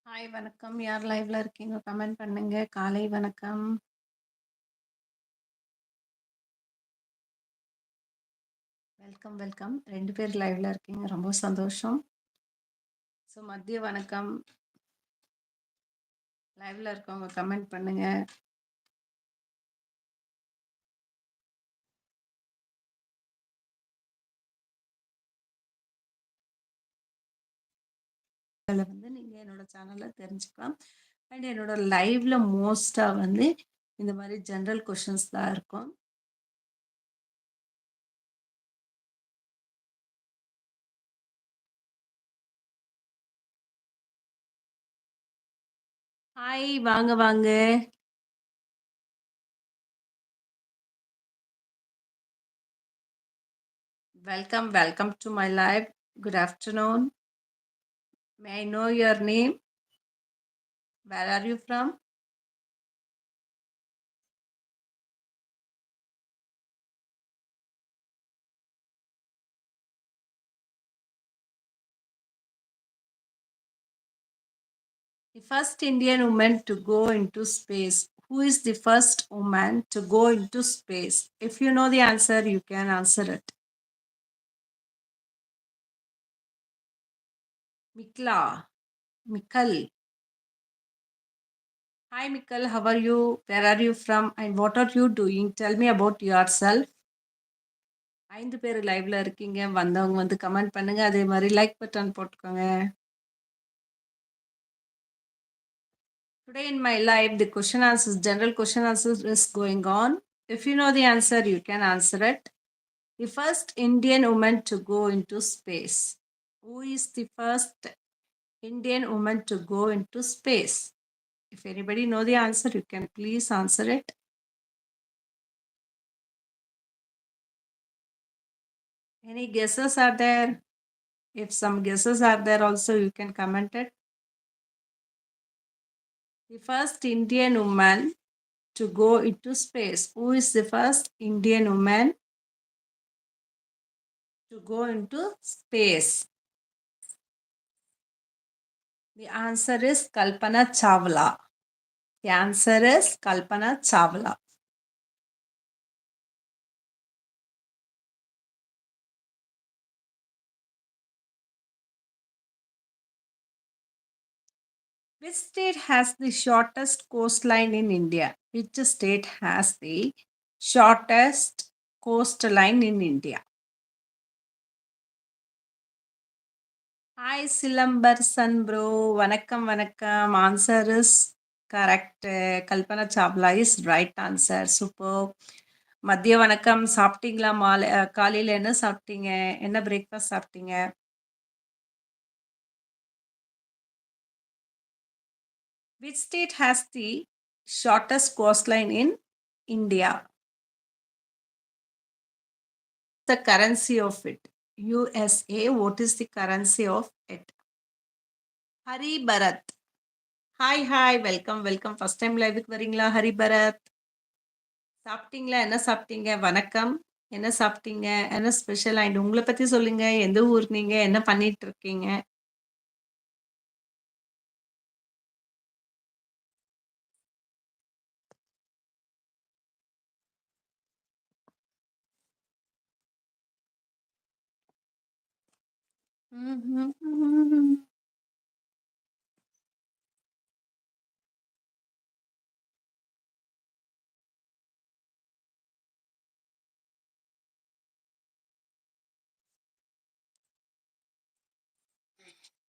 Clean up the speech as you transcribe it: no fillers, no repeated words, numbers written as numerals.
Hi வணக்கம். யார் லைவ்ல இருக்கீங்க? கமெண்ட் பண்ணுங்க. காலை வணக்கம். Welcome welcome. 2 பேர் லைவ்ல இருக்கீங்க. ரொம்ப சந்தோஷம். ஸோ மதிய வணக்கம். லைவ்ல இருக்கவங்க கமெண்ட் பண்ணுங்க. அதில் வந்து நீங்கள் என்னோட சேனலை தெரிஞ்சுக்கலாம். அண்ட் என்னோட லைவ்ல மோஸ்ட்டாக வந்து இந்த மாதிரி ஜென்ரல் கொஷின்ஸ் தான் இருக்கும். ஹாய் வாங்க வாங்க. Welcome welcome to my live. Good afternoon. May I know your name? Where are you from? The first Indian woman to go into space. Who is the first woman to go into space? If you know the answer, you can answer it. Mikla. Mikal. Hi Mikal, how are you? Where are you from? And what are you doing? Tell me about yourself. 5 பேர் லைவ்ல இருக்கீங்க. வந்தவங்க வந்து comment பண்ணுங்க. அதே மாதிரி like button போட்டுக்கோங்க. Today in my live, the question answers, general question answers is going on. If you know the answer, you can answer it. The first Indian woman to go into space. Who is the first Indian woman to go into space? If anybody know the answer, you can please answer it. Any guesses are there? If some guesses are there also, you can comment it. The first Indian woman to go into space. Who is the first Indian woman to go into space? The answer is Kalpana Chawla. The answer is Kalpana Chawla. Which state has the shortest coastline in India? Which state has the shortest coastline in India? Hi Silambarsan bro. Vanakkam vanakkam. Answer is correct. Kalpana Chawla is right answer. Super. மதிய வணக்கம். சாப்பிட்டீங்களா? மாலை காலையில் என்ன சாப்பிட்டீங்க? என்ன breakfast சாப்பிட்டீங்க? Which state has the shortest coastline in India? The currency of it. USA, what is the currency of it? Hari Bharat. Hi, welcome. First time live வரீங்களா? Hari Bharat. சாப்பிட்டீங்களா? என்ன சாப்பிட்டீங்க? வணக்கம். என்ன சாப்பிட்டீங்க? என்ன ஸ்பெஷல்? அண்ட் உங்களை பத்தி சொல்லுங்க. எந்த ஊர் நீங்க? என்ன பண்ணிட்டு இருக்கீங்க?